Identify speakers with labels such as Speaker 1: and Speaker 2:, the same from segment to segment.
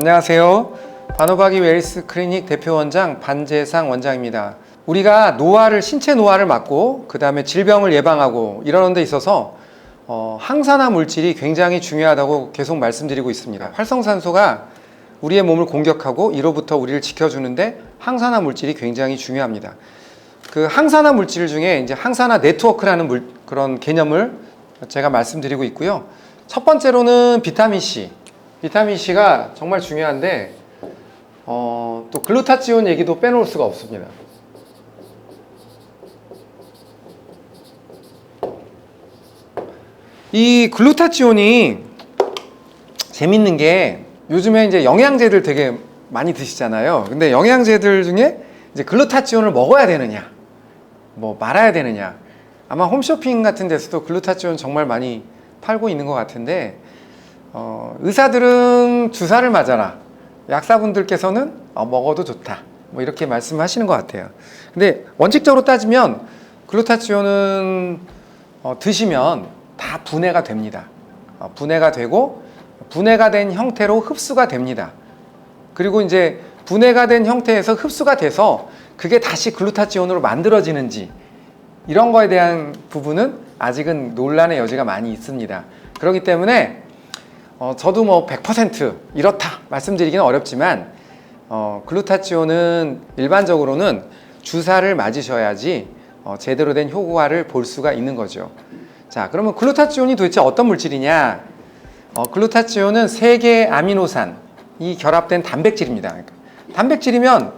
Speaker 1: 안녕하세요. 바노바기 웰스 클리닉 대표원장 반재상 원장입니다. 우리가 노화를, 신체 노화를 막고 그 다음에 질병을 예방하고 이러는 데 있어서 항산화 물질이 굉장히 중요하다고 계속 말씀드리고 있습니다. 활성산소가 우리의 몸을 공격하고 이로부터 우리를 지켜주는데 항산화 물질이 굉장히 중요합니다. 그 항산화 물질 중에 이제 항산화 네트워크라는 그런 개념을 제가 말씀드리고 있고요. 첫 번째로는 비타민C. 비타민C가 정말 중요한데 또 글루타치온 얘기도 빼놓을 수가 없습니다. 이 글루타치온이 재밌는 게 요즘에 이제 영양제들 되게 많이 드시잖아요. 근데 영양제들 중에 이제 글루타치온을 먹어야 되느냐, 뭐 말아야 되느냐. 아마 홈쇼핑 같은 데서도 글루타치온 정말 많이 팔고 있는 것 같은데 의사들은 주사를 맞아라, 약사분들께서는 먹어도 좋다, 뭐 이렇게 말씀하시는 것 같아요. 근데 원칙적으로 따지면 글루타치온은 드시면 다 분해가 됩니다. 분해가 되고 분해가 된 형태로 흡수가 됩니다. 그리고 이제 분해가 된 형태에서 흡수가 돼서 그게 다시 글루타치온으로 만들어지는지 이런 거에 대한 부분은 아직은 논란의 여지가 많이 있습니다. 그렇기 때문에 저도 뭐 100% 이렇다 말씀드리기는 어렵지만 글루타치온은 일반적으로는 주사를 맞으셔야지 제대로 된 효과를 볼 수가 있는 거죠. 자, 그러면 글루타치온이 도대체 어떤 물질이냐? 글루타치온은 3개의 아미노산이 결합된 단백질입니다. 그러니까 단백질이면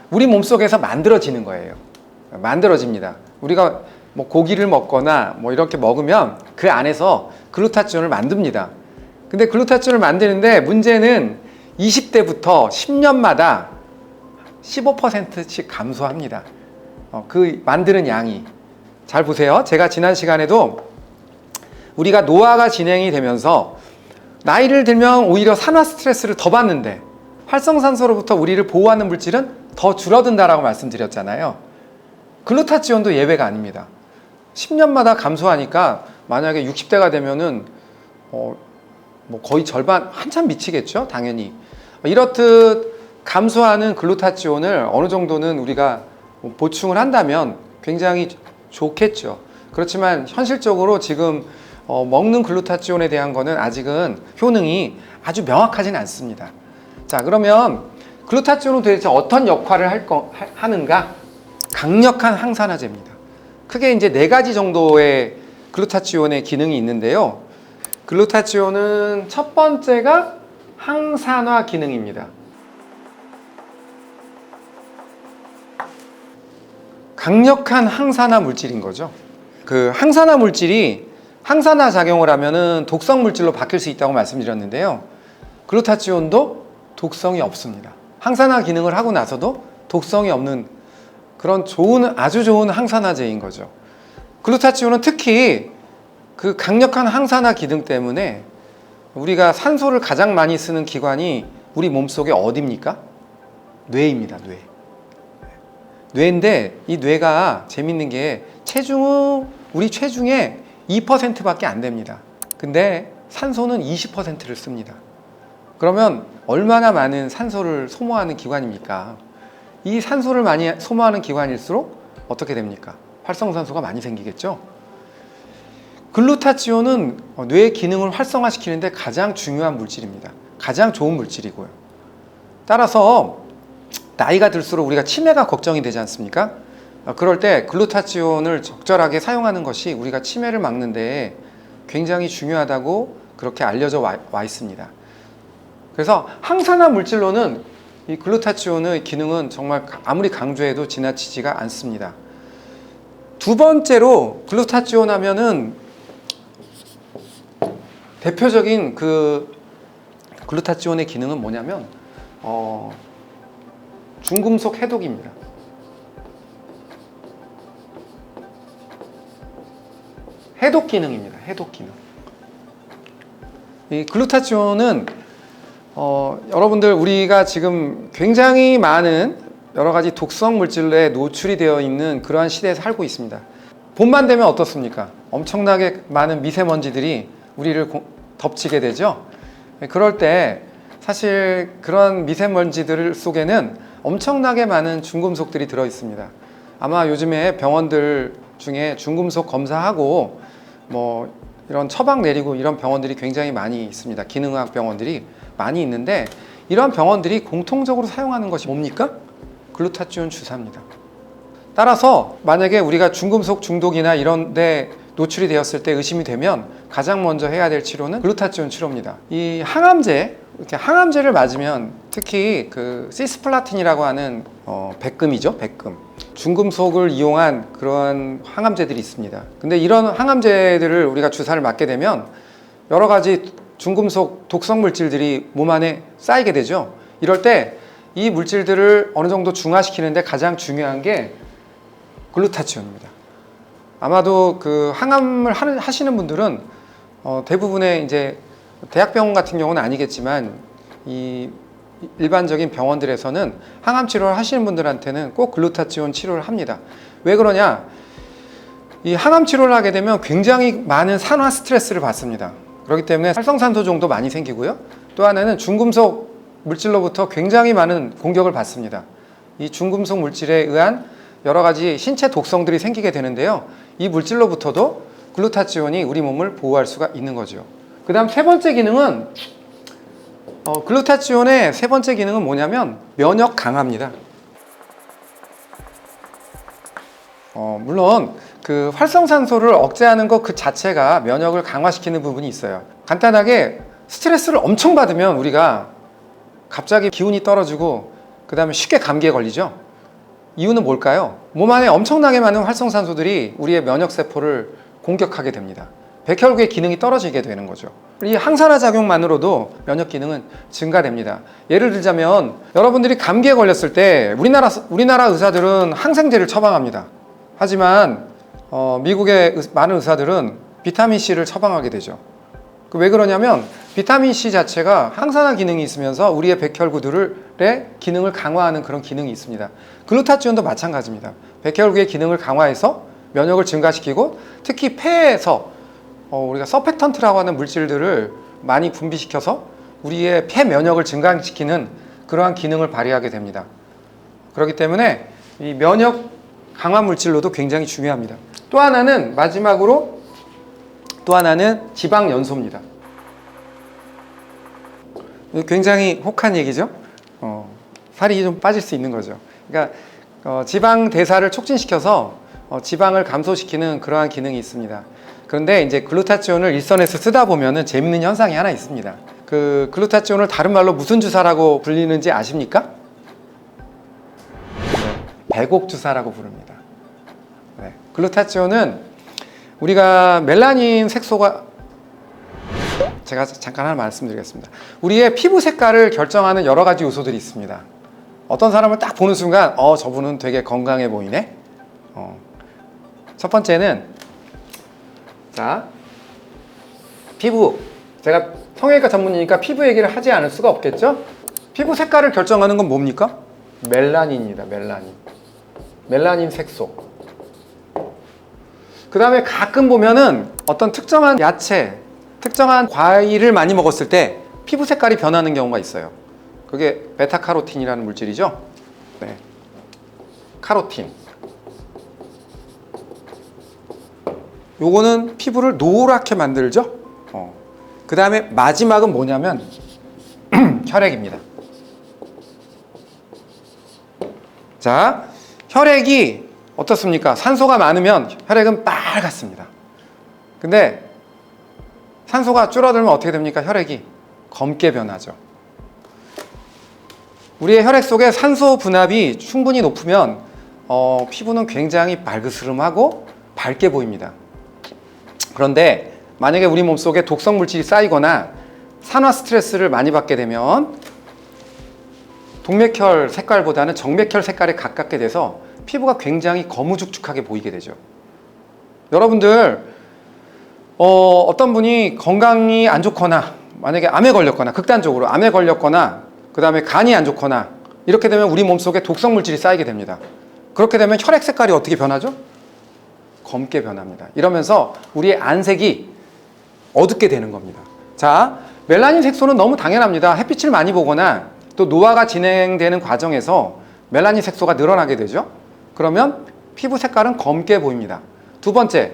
Speaker 1: 우리 몸속에서 만들어지는 거예요. 만들어집니다. 우리가 뭐 고기를 먹거나 뭐 이렇게 먹으면 그 안에서 글루타치온을 만듭니다. 근데 글루타치온을 만드는데 문제는 20대부터 10년마다 15%씩 감소합니다. 그 만드는 양이. 잘 보세요. 제가 지난 시간에도 우리가 노화가 진행이 되면서 나이를 들면 오히려 산화 스트레스를 더 받는데 활성산소로부터 우리를 보호하는 물질은 더 줄어든다라고 말씀드렸잖아요. 글루타치온도 예외가 아닙니다. 10년마다 감소하니까 만약에 60대가 되면은 뭐 거의 절반, 한참 미치겠죠, 당연히. 이렇듯 감소하는 글루타치온을 어느 정도는 우리가 보충을 한다면 굉장히 좋겠죠. 그렇지만 현실적으로 지금 먹는 글루타치온에 대한 거는 아직은 효능이 아주 명확하지는 않습니다. 자, 그러면 글루타치온은 도대체 어떤 역할을 하는가? 강력한 항산화제입니다. 크게 이제 4가지 정도의 글루타치온의 기능이 있는데요. 글루타치온은 첫 번째가 항산화 기능입니다. 강력한 항산화 물질인 거죠. 그 항산화 물질이 항산화 작용을 하면은 독성 물질로 바뀔 수 있다고 말씀드렸는데요. 글루타치온도 독성이 없습니다. 항산화 기능을 하고 나서도 독성이 없는 그런 아주 좋은 항산화제인 거죠. 글루타치온은 특히 그 강력한 항산화 기능 때문에 우리가 산소를 가장 많이 쓰는 기관이 우리 몸속에 어디입니까? 뇌입니다. 뇌인데 이 뇌가 재밌는 게 우리 체중의 2%밖에 안 됩니다. 근데 산소는 20%를 씁니다. 그러면 얼마나 많은 산소를 소모하는 기관입니까? 이 산소를 많이 소모하는 기관일수록 어떻게 됩니까? 활성산소가 많이 생기겠죠? 글루타치온은 뇌의 기능을 활성화시키는데 가장 중요한 물질입니다. 가장 좋은 물질이고요. 따라서 나이가 들수록 우리가 치매가 걱정이 되지 않습니까? 그럴 때 글루타치온을 적절하게 사용하는 것이 우리가 치매를 막는 데 굉장히 중요하다고 그렇게 알려져 와 있습니다. 그래서 항산화 물질로는 이 글루타치온의 기능은 정말 아무리 강조해도 지나치지가 않습니다. 두 번째로 글루타치온 하면은 대표적인 그 글루타치온의 기능은 뭐냐면 중금속 해독입니다. 해독 기능입니다. 해독 기능. 이 글루타치온은 여러분들 우리가 지금 굉장히 많은 여러 가지 독성 물질에 노출이 되어 있는 그러한 시대에 살고 있습니다. 봄만 되면 어떻습니까? 엄청나게 많은 미세먼지들이 우리를 덮치게 되죠. 그럴 때 사실 그런 미세먼지들 속에는 엄청나게 많은 중금속들이 들어 있습니다. 아마 요즘에 병원들 중에 중금속 검사하고 뭐 이런 처방 내리고 이런 병원들이 굉장히 많이 있습니다. 기능의학 병원들이 많이 있는데, 이런 병원들이 공통적으로 사용하는 것이 뭡니까? 글루타치온 주사입니다. 따라서 만약에 우리가 중금속 중독이나 이런 데 노출이 되었을 때 의심이 되면 가장 먼저 해야 될 치료는 글루타치온 치료입니다. 이 항암제, 이렇게 항암제를 맞으면 특히 그 시스플라틴이라고 하는 백금이죠, 백금. 중금속을 이용한 그런 항암제들이 있습니다. 근데 이런 항암제들을 우리가 주사를 맞게 되면 여러 가지 중금속 독성 물질들이 몸 안에 쌓이게 되죠. 이럴 때 이 물질들을 어느 정도 중화시키는데 가장 중요한 게 글루타치온입니다. 아마도 그 항암을 하시는 분들은 대부분의 이제 대학병원 같은 경우는 아니겠지만 이 일반적인 병원들에서는 항암 치료를 하시는 분들한테는 꼭 글루타치온 치료를 합니다. 왜 그러냐? 이 항암 치료를 하게 되면 굉장히 많은 산화 스트레스를 받습니다. 그렇기 때문에 활성산소 정도 많이 생기고요. 또 하나는 중금속 물질로부터 굉장히 많은 공격을 받습니다. 이 중금속 물질에 의한 여러 가지 신체 독성들이 생기게 되는데요. 이 물질로부터도 글루타치온이 우리 몸을 보호할 수가 있는 거죠. 그 다음 세 번째 기능은 글루타치온의 세 번째 기능은 뭐냐면 면역 강화입니다. 물론 그 활성산소를 억제하는 것 그 자체가 면역을 강화시키는 부분이 있어요. 간단하게 스트레스를 엄청 받으면 우리가 갑자기 기운이 떨어지고 그 다음에 쉽게 감기에 걸리죠. 이유는 뭘까요? 몸 안에 엄청나게 많은 활성산소들이 우리의 면역세포를 공격하게 됩니다. 백혈구의 기능이 떨어지게 되는 거죠. 이 항산화 작용만으로도 면역 기능은 증가됩니다. 예를 들자면 여러분들이 감기에 걸렸을 때 우리나라 의사들은 항생제를 처방합니다. 하지만 미국의 많은 의사들은 비타민C를 처방하게 되죠. 왜 그러냐면 비타민C 자체가 항산화 기능이 있으면서 우리의 백혈구들의 기능을 강화하는 그런 기능이 있습니다. 글루타치온도 마찬가지입니다. 백혈구의 기능을 강화해서 면역을 증가시키고 특히 폐에서 우리가 서펙턴트라고 하는 물질들을 많이 분비시켜서 우리의 폐 면역을 증강시키는 그러한 기능을 발휘하게 됩니다. 그렇기 때문에 이 면역 강화 물질로도 굉장히 중요합니다. 또 하나는 마지막으로 지방 연소입니다. 굉장히 혹한 얘기죠. 살이 좀 빠질 수 있는 거죠. 그러니까 지방 대사를 촉진시켜서 지방을 감소시키는 그러한 기능이 있습니다. 그런데 이제 글루타치온을 일선에서 쓰다 보면은 재밌는 현상이 하나 있습니다. 그 글루타치온을 다른 말로 무슨 주사라고 불리는지 아십니까? 배곡 주사라고 부릅니다. 네. 글루타치온은 우리가 멜라닌 색소가, 제가 잠깐 하나 말씀드리겠습니다. 우리의 피부 색깔을 결정하는 여러 가지 요소들이 있습니다. 어떤 사람을 딱 보는 순간 저분은 되게 건강해 보이네. 첫 번째는 피부. 제가 성형외과 전문이니까 피부 얘기를 하지 않을 수가 없겠죠? 피부 색깔을 결정하는 건 뭡니까? 멜라닌입니다. 멜라닌 색소. 그 다음에 가끔 보면은 어떤 특정한 야채, 특정한 과일을 많이 먹었을 때 피부 색깔이 변하는 경우가 있어요. 그게 베타카로틴이라는 물질이죠. 네. 카로틴. 요거는 피부를 노랗게 만들죠. 그 다음에 마지막은 뭐냐면 혈액입니다. 자, 혈액이 어떻습니까? 산소가 많으면 혈액은 빨갛습니다. 근데 산소가 줄어들면 어떻게 됩니까? 혈액이 검게 변하죠. 우리의 혈액 속에 산소 분압이 충분히 높으면 피부는 굉장히 발그스름하고 밝게 보입니다. 그런데 만약에 우리 몸속에 독성 물질이 쌓이거나 산화 스트레스를 많이 받게 되면 동맥혈 색깔보다는 정맥혈 색깔에 가깝게 돼서 피부가 굉장히 거무죽죽하게 보이게 되죠. 여러분들 어떤 분이 건강이 안 좋거나 만약에 암에 걸렸거나 극단적으로 암에 걸렸거나 그 다음에 간이 안 좋거나 이렇게 되면 우리 몸속에 독성 물질이 쌓이게 됩니다. 그렇게 되면 혈액 색깔이 어떻게 변하죠? 검게 변합니다. 이러면서 우리의 안색이 어둡게 되는 겁니다. 자, 멜라닌 색소는 너무 당연합니다. 햇빛을 많이 보거나 또 노화가 진행되는 과정에서 멜라닌 색소가 늘어나게 되죠. 그러면 피부 색깔은 검게 보입니다. 두 번째,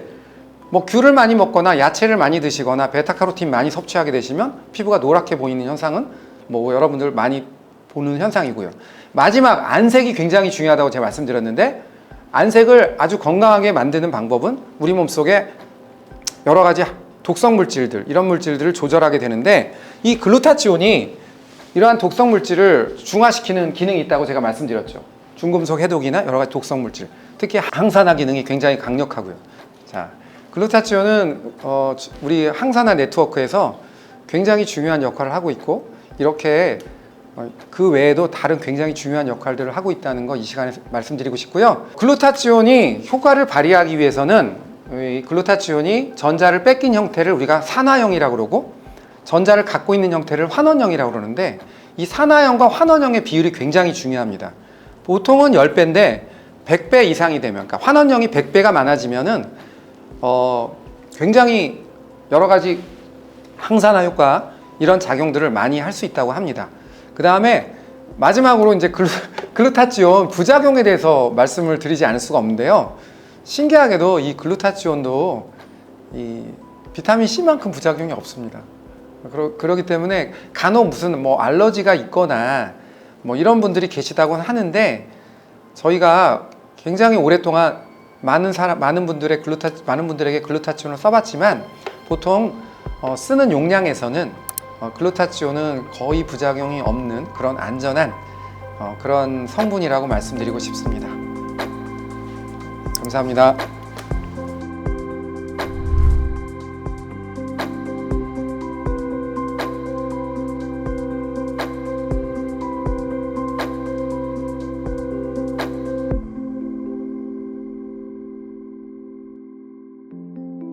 Speaker 1: 뭐 귤을 많이 먹거나 야채를 많이 드시거나 베타카로틴 많이 섭취하게 되시면 피부가 노랗게 보이는 현상은 뭐 여러분들 많이 보는 현상이고요. 마지막, 안색이 굉장히 중요하다고 제가 말씀드렸는데, 안색을 아주 건강하게 만드는 방법은 우리 몸속에 여러 가지 독성 물질들, 이런 물질들을 조절하게 되는데, 이 글루타치온이 이러한 독성 물질을 중화시키는 기능이 있다고 제가 말씀드렸죠. 중금속 해독이나 여러 가지 독성 물질, 특히 항산화 기능이 굉장히 강력하고요. 자, 글루타치온은 우리 항산화 네트워크에서 굉장히 중요한 역할을 하고 있고, 이렇게 그 외에도 다른 굉장히 중요한 역할들을 하고 있다는 거 이 시간에 말씀드리고 싶고요. 글루타치온이 효과를 발휘하기 위해서는 이 글루타치온이 전자를 뺏긴 형태를 우리가 산화형이라고 그러고, 전자를 갖고 있는 형태를 환원형이라고 그러는데, 이 산화형과 환원형의 비율이 굉장히 중요합니다. 보통은 10배인데 100배 이상이 되면, 그러니까 환원형이 100배가 많아지면은 굉장히 여러 가지 항산화 효과, 이런 작용들을 많이 할 수 있다고 합니다. 그 다음에 마지막으로 이제 글루타치온 부작용에 대해서 말씀을 드리지 않을 수가 없는데요. 신기하게도 이 글루타치온도 이 비타민 C만큼 부작용이 없습니다. 그렇기 때문에 간혹 무슨 뭐 알러지가 있거나 뭐 이런 분들이 계시다고는 하는데, 저희가 굉장히 오랫동안 많은 분들에게 글루타치온을 써봤지만, 보통 쓰는 용량에서는 글루타치온은 거의 부작용이 없는 그런 안전한 그런 성분이라고 말씀드리고 싶습니다. 감사합니다.